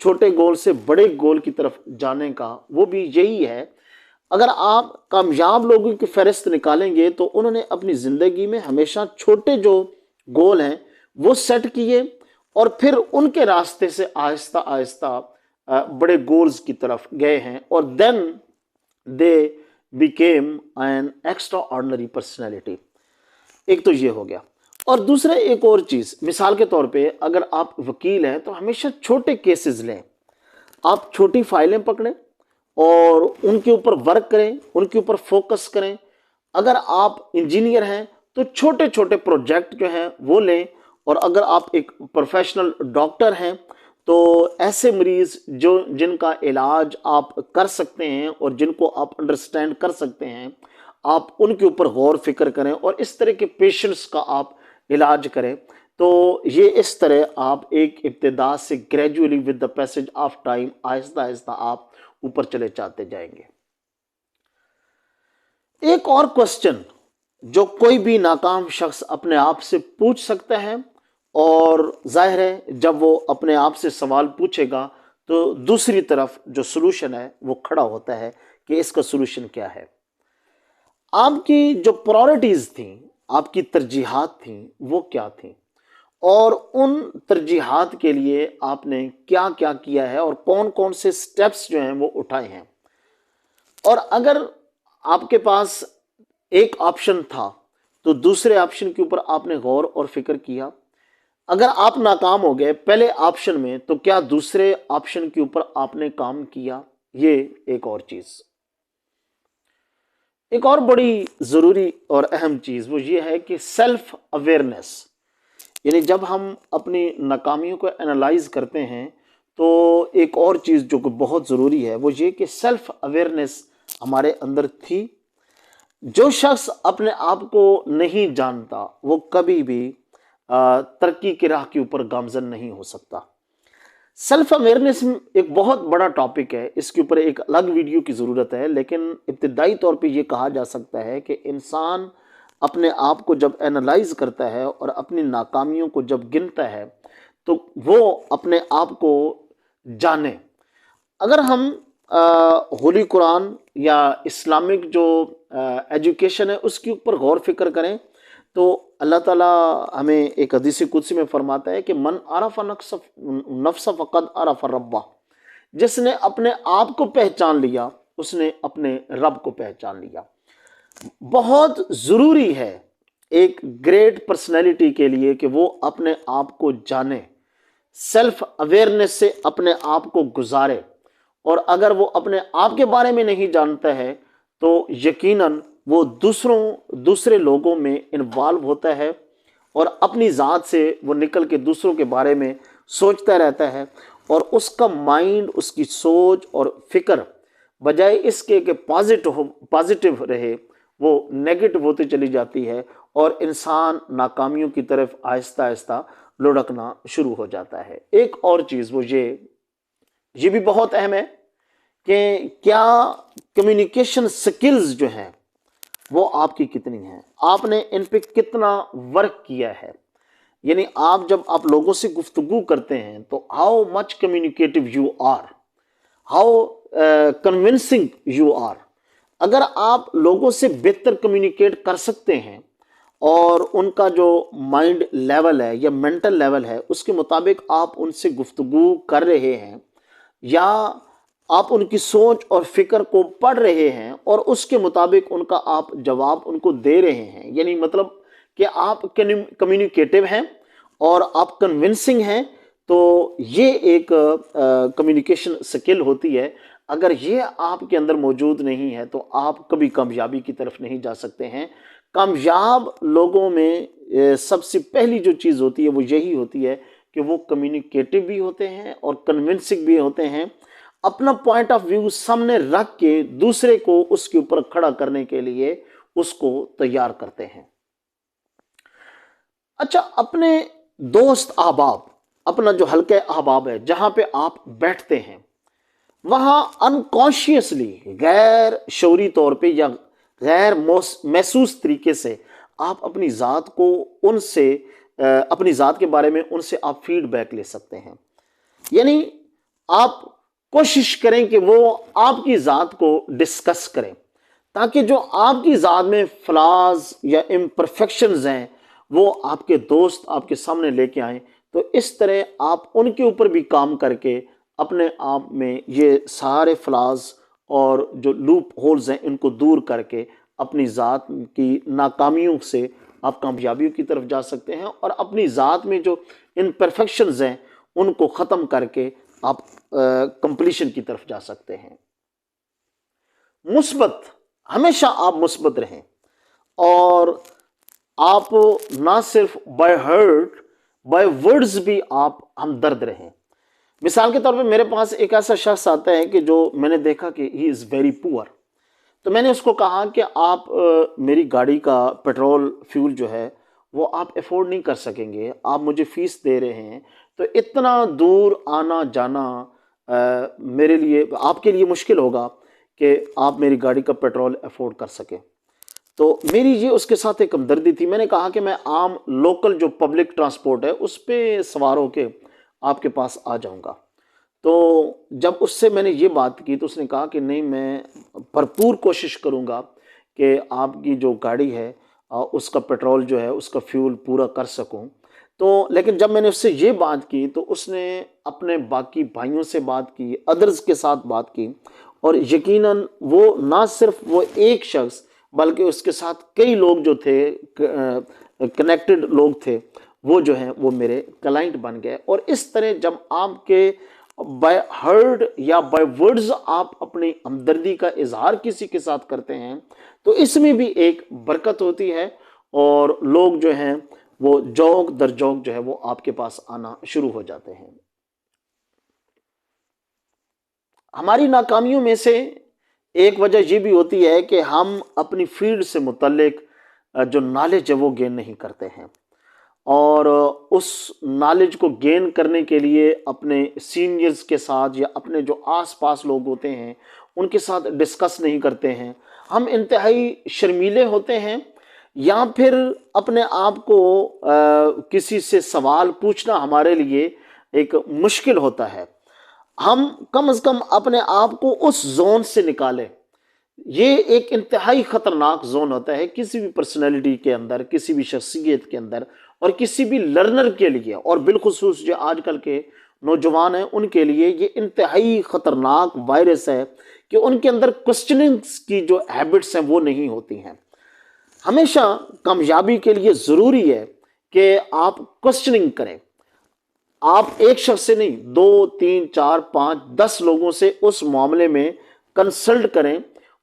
چھوٹے گول سے بڑے گول کی طرف جانے کا، وہ بھی یہی ہے۔ اگر آپ کامیاب لوگوں کی فہرست نکالیں گے تو انہوں نے اپنی زندگی میں ہمیشہ چھوٹے جو گول ہیں وہ سیٹ کیے، اور پھر ان کے راستے سے آہستہ آہستہ بڑے گولز کی طرف گئے ہیں، اور then they became an extraordinary personality. ایک تو یہ ہو گیا۔ اور دوسرا ایک اور چیز، مثال کے طور پہ اگر آپ وکیل ہیں تو ہمیشہ چھوٹے کیسز لیں، آپ چھوٹی فائلیں پکڑیں اور ان کے اوپر ورک کریں، ان کے اوپر فوکس کریں۔ اگر آپ انجینئر ہیں تو چھوٹے چھوٹے پروجیکٹ جو ہیں وہ لیں، اور اگر آپ ایک پروفیشنل ڈاکٹر ہیں تو ایسے مریض جن کا علاج آپ کر سکتے ہیں اور جن کو آپ انڈرسٹینڈ کر سکتے ہیں، آپ ان کے اوپر غور فکر کریں اور اس طرح کے پیشنٹس کا آپ علاج کریں۔ تو یہ اس طرح آپ ایک ابتدا سے gradually with the passage of time آہستہ آہستہ آپ اوپر چلے جاتے جائیں گے۔ ایک اور کوسچن جو کوئی بھی ناکام شخص اپنے آپ سے پوچھ سکتا ہے، اور ظاہر ہے جب وہ اپنے آپ سے سوال پوچھے گا تو دوسری طرف جو سلوشن ہے وہ کھڑا ہوتا ہے کہ اس کا سلوشن کیا ہے۔ آپ کی جو پرائورٹیز تھیں، آپ کی ترجیحات تھیں، وہ کیا تھیں، اور ان ترجیحات کے لیے آپ نے کیا کیا کیا ہے، اور کون کون سے سٹیپس جو ہیں وہ اٹھائے ہیں۔ اور اگر آپ کے پاس ایک آپشن تھا تو دوسرے آپشن کے اوپر آپ نے غور اور فکر کیا۔ اگر آپ ناکام ہو گئے پہلے آپشن میں تو کیا دوسرے آپشن کے اوپر آپ نے کام کیا؟ یہ ایک اور چیز۔ ایک اور بڑی ضروری اور اہم چیز وہ یہ ہے کہ سیلف اویئرنیس، یعنی جب ہم اپنی ناکامیوں کو انالائز کرتے ہیں تو ایک اور چیز جو کہ بہت ضروری ہے وہ یہ کہ سیلف اویئرنیس ہمارے اندر تھی۔ جو شخص اپنے آپ کو نہیں جانتا وہ کبھی بھی ترقی کی راہ کے اوپر گامزن نہیں ہو سکتا۔ سیلف اویئرنیس ایک بہت بڑا ٹاپک ہے، اس کے اوپر ایک الگ ویڈیو کی ضرورت ہے، لیکن ابتدائی طور پہ یہ کہا جا سکتا ہے کہ انسان اپنے آپ کو جب انالائز کرتا ہے اور اپنی ناکامیوں کو جب گنتا ہے تو وہ اپنے آپ کو جانے۔ اگر ہم ہولی قرآن یا اسلامک جو ایجوکیشن ہے اس کے اوپر غور فکر کریں تو اللہ تعالیٰ ہمیں ایک حدیث قدسی میں فرماتا ہے کہ من عرف نفس فقد عرف ربہ، جس نے اپنے آپ کو پہچان لیا اس نے اپنے رب کو پہچان لیا۔ بہت ضروری ہے ایک گریٹ پرسنالٹی کے لیے کہ وہ اپنے آپ کو جانے، سیلف اویئرنیس سے اپنے آپ کو گزارے، اور اگر وہ اپنے آپ کے بارے میں نہیں جانتا ہے تو یقیناً وہ دوسرے لوگوں میں انوالو ہوتا ہے اور اپنی ذات سے وہ نکل کے دوسروں کے بارے میں سوچتا رہتا ہے، اور اس کا مائنڈ، اس کی سوچ اور فکر بجائے اس کے کہ پازیٹیو رہے وہ نیگیٹو ہوتی چلی جاتی ہے، اور انسان ناکامیوں کی طرف آہستہ آہستہ لڑکنا شروع ہو جاتا ہے۔ ایک اور چیز وہ یہ بھی بہت اہم ہے کہ کیا کمیونیکیشن سکلز جو ہیں وہ آپ کی کتنی ہیں، آپ نے ان پہ کتنا ورک کیا ہے۔ یعنی جب آپ لوگوں سے گفتگو کرتے ہیں تو how much communicative you are, how convincing you are. اگر آپ لوگوں سے بہتر کمیونیکیٹ کر سکتے ہیں اور ان کا جو مائنڈ لیول ہے یا مینٹل لیول ہے اس کے مطابق آپ ان سے گفتگو کر رہے ہیں، یا آپ ان کی سوچ اور فکر کو پڑھ رہے ہیں اور اس کے مطابق ان کا آپ جواب ان کو دے رہے ہیں، یعنی مطلب کہ آپ کمیونیکیٹو ہیں اور آپ کنونسنگ ہیں، تو یہ ایک کمیونیکیشن سکل ہوتی ہے۔ اگر یہ آپ کے اندر موجود نہیں ہے تو آپ کبھی کامیابی کی طرف نہیں جا سکتے ہیں۔ کامیاب لوگوں میں سب سے پہلی جو چیز ہوتی ہے وہ یہی ہوتی ہے کہ وہ کمیونیکیٹو بھی ہوتے ہیں اور کنونسنگ بھی ہوتے ہیں، اپنا پوائنٹ آف ویو سامنے رکھ کے دوسرے کو اس کے اوپر کھڑا کرنے کے لیے اس کو تیار کرتے ہیں۔ اچھا، اپنے دوست احباب، اپنا جو حلقہ احباب ہے جہاں پہ آپ بیٹھتے ہیں، وہاں انکانشیسلی غیر شعوری طور پہ یا غیر محسوس طریقے سے آپ اپنی ذات کو ان سے اپنی ذات کے بارے میں ان سے آپ فیڈ بیک لے سکتے ہیں۔ یعنی آپ کوشش کریں کہ وہ آپ کی ذات کو ڈسکس کریں، تاکہ جو آپ کی ذات میں فلاز یا امپرفیکشنز ہیں وہ آپ کے دوست آپ کے سامنے لے کے آئیں، تو اس طرح آپ ان کے اوپر بھی کام کر کے اپنے آپ میں یہ سارے فلاز اور جو لوپ ہولز ہیں ان کو دور کر کے اپنی ذات کی ناکامیوں سے آپ کامیابیوں کی طرف جا سکتے ہیں، اور اپنی ذات میں جو امپرفیکشنز ہیں ان کو ختم کر کے آپ کمپلیشن کی طرف جا سکتے ہیں۔ مثبت، ہمیشہ آپ مثبت رہیں، اور آپ نہ صرف بائی ہرٹ بائی ورڈز بھی آپ ہمدرد رہیں۔ مثال کے طور پہ میرے پاس ایک ایسا شخص آتا ہے کہ جو میں نے دیکھا کہ ہی از ویری پور، تو میں نے اس کو کہا کہ آپ میری گاڑی کا پیٹرول فیول جو ہے وہ آپ افورڈ نہیں کر سکیں گے، آپ مجھے فیس دے رہے ہیں تو اتنا دور آنا جانا میرے لیے آپ کے لیے مشکل ہوگا کہ آپ میری گاڑی کا پیٹرول افورڈ کر سکیں۔ تو میری یہ اس کے ساتھ ایک ہمدردی تھی، میں نے کہا کہ میں عام لوکل جو پبلک ٹرانسپورٹ ہے اس پہ سوار ہو کے آپ کے پاس آ جاؤں گا۔ تو جب اس سے میں نے یہ بات کی تو اس نے کہا کہ نہیں، میں بھرپور کوشش کروں گا کہ آپ کی جو گاڑی ہے اس کا پیٹرول جو ہے اس کا فیول پورا کر سکوں۔ تو لیکن جب میں نے اس سے یہ بات کی تو اس نے اپنے باقی بھائیوں سے بات کی، ادرز کے ساتھ بات کی، اور یقیناً وہ نہ صرف وہ ایک شخص بلکہ اس کے ساتھ کئی لوگ جو تھے کنیکٹڈ لوگ تھے، وہ جو ہیں وہ میرے کلائنٹ بن گئے۔ اور اس طرح جب آپ کے بائی ہرڈ یا بائی ورڈز آپ اپنی ہمدردی کا اظہار کسی کے ساتھ کرتے ہیں تو اس میں بھی ایک برکت ہوتی ہے، اور لوگ جو ہیں وہ جوک در جوک جو ہے وہ آپ کے پاس آنا شروع ہو جاتے ہیں۔ ہماری ناکامیوں میں سے ایک وجہ یہ بھی ہوتی ہے کہ ہم اپنی فیلڈ سے متعلق جو نالج ہے وہ گین نہیں کرتے ہیں، اور اس نالج کو گین کرنے کے لیے اپنے سینئرز کے ساتھ یا اپنے جو آس پاس لوگ ہوتے ہیں ان کے ساتھ ڈسکس نہیں کرتے ہیں۔ ہم انتہائی شرمیلے ہوتے ہیں، یا پھر اپنے آپ کو کسی سے سوال پوچھنا ہمارے لیے ایک مشکل ہوتا ہے۔ ہم کم از کم اپنے آپ کو اس زون سے نکالیں۔ یہ ایک انتہائی خطرناک زون ہوتا ہے کسی بھی پرسنالٹی کے اندر، کسی بھی شخصیت کے اندر، اور کسی بھی لرنر کے لیے، اور بالخصوص جو آج کل کے نوجوان ہیں ان کے لیے یہ انتہائی خطرناک وائرس ہے کہ ان کے اندر کوسچننگز کی جو ہیبٹس ہیں وہ نہیں ہوتی ہیں۔ ہمیشہ کامیابی کے لیے ضروری ہے کہ آپ کوسچننگ کریں۔ آپ ایک شخص سے نہیں، 2 3 4 5 10 لوگوں سے اس معاملے میں کنسلٹ کریں،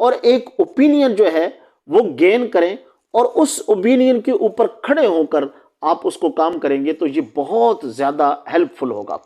اور ایک اوپینین جو ہے وہ گین کریں، اور اس اوپینین کے اوپر کھڑے ہو کر آپ اس کو کام کریں گے تو یہ بہت زیادہ ہیلپ فل ہوگا۔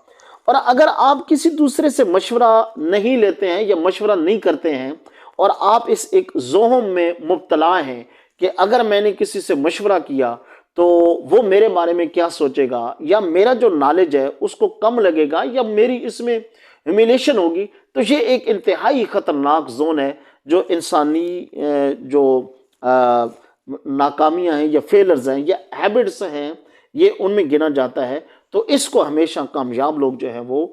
اور اگر آپ کسی دوسرے سے مشورہ نہیں لیتے ہیں یا مشورہ نہیں کرتے ہیں، اور آپ اس ایک زوہم میں مبتلا ہیں کہ اگر میں نے کسی سے مشورہ کیا تو وہ میرے بارے میں کیا سوچے گا، یا میرا جو نالج ہے اس کو کم لگے گا، یا میری اس میں ہیومیلیشن ہوگی، تو یہ ایک انتہائی خطرناک زون ہے جو انسانی جو ناکامیاں ہیں یا فیلرز ہیں یا ہیبٹس ہیں یہ ان میں گنا جاتا ہے۔ تو اس کو ہمیشہ کامیاب لوگ جو ہیں وہ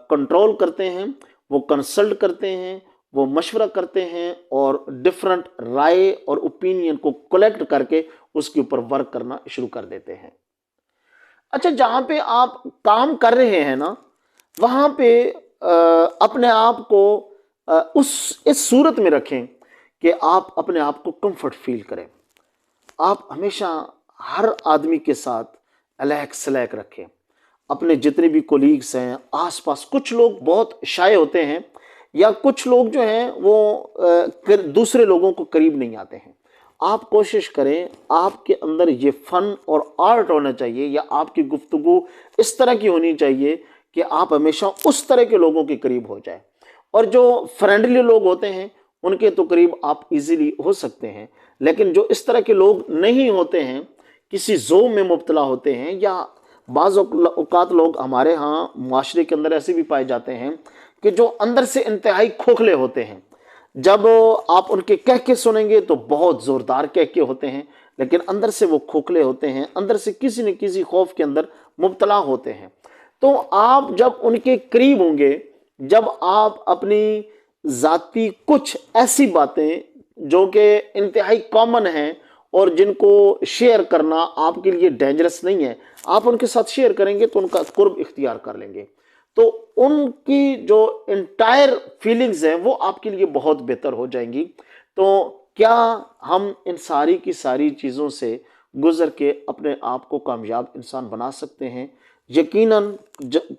کنٹرول کرتے ہیں، وہ کنسلٹ کرتے ہیں، وہ مشورہ کرتے ہیں، اور ڈفرنٹ رائے اور اوپینین کو کلیکٹ کر کے اس کے اوپر ورک کرنا شروع کر دیتے ہیں۔ اچھا، جہاں پہ آپ کام کر رہے ہیں نا، وہاں پہ اپنے آپ کو اس صورت میں رکھیں کہ آپ اپنے آپ کو کمفرٹ فیل کریں۔ آپ ہمیشہ ہر آدمی کے ساتھ الیک سلیک رکھیں، اپنے جتنے بھی کولیگز ہیں آس پاس۔ کچھ لوگ بہت شائع ہوتے ہیں، یا کچھ لوگ جو ہیں وہ دوسرے لوگوں کو قریب نہیں آتے ہیں۔ آپ کوشش کریں آپ کے اندر یہ فن اور آرٹ ہونا چاہیے، یا آپ کی گفتگو اس طرح کی ہونی چاہیے کہ آپ ہمیشہ اس طرح کے لوگوں کے قریب ہو جائیں، اور جو فرینڈلی لوگ ہوتے ہیں ان کے تو قریب آپ ایزیلی ہو سکتے ہیں، لیکن جو اس طرح کے لوگ نہیں ہوتے ہیں، کسی زوم میں مبتلا ہوتے ہیں، یا بعض اوقات لوگ ہمارے ہاں معاشرے کے اندر ایسے بھی پائے جاتے ہیں کہ جو اندر سے انتہائی کھوکھلے ہوتے ہیں۔ جب آپ ان کے کہکے سنیں گے تو بہت زوردار کہکے ہوتے ہیں، لیکن اندر سے وہ کھوکھلے ہوتے ہیں، اندر سے کسی نہ کسی خوف کے اندر مبتلا ہوتے ہیں۔ تو آپ جب ان کے قریب ہوں گے جب آپ اپنی ذاتی کچھ ایسی باتیں جو کہ انتہائی کامن ہیں اور جن کو شیئر کرنا آپ کے لیے ڈینجرس نہیں ہے، آپ ان کے ساتھ شیئر کریں گے تو ان کا قرب اختیار کر لیں گے، تو ان کی جو انٹائر فیلنگز ہیں وہ آپ کے لیے بہت بہتر ہو جائیں گی۔ تو کیا ہم ان ساری کی ساری چیزوں سے گزر کے اپنے آپ کو کامیاب انسان بنا سکتے ہیں؟ یقیناً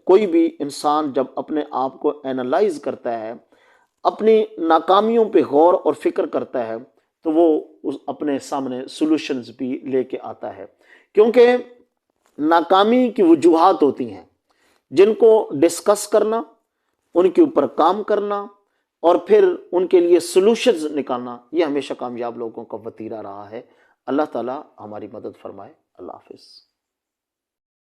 کوئی بھی انسان جب اپنے آپ کو اینالائز کرتا ہے، اپنی ناکامیوں پہ غور اور فکر کرتا ہے، تو وہ اپنے سامنے سولوشنز بھی لے کے آتا ہے، کیونکہ ناکامی کی وجوہات ہوتی ہیں جن کو ڈسکس کرنا، ان کے اوپر کام کرنا اور پھر ان کے لیے سولوشنز نکالنا، یہ ہمیشہ کامیاب لوگوں کا وتیرہ رہا ہے۔ اللہ تعالیٰ ہماری مدد فرمائے۔ اللہ حافظ۔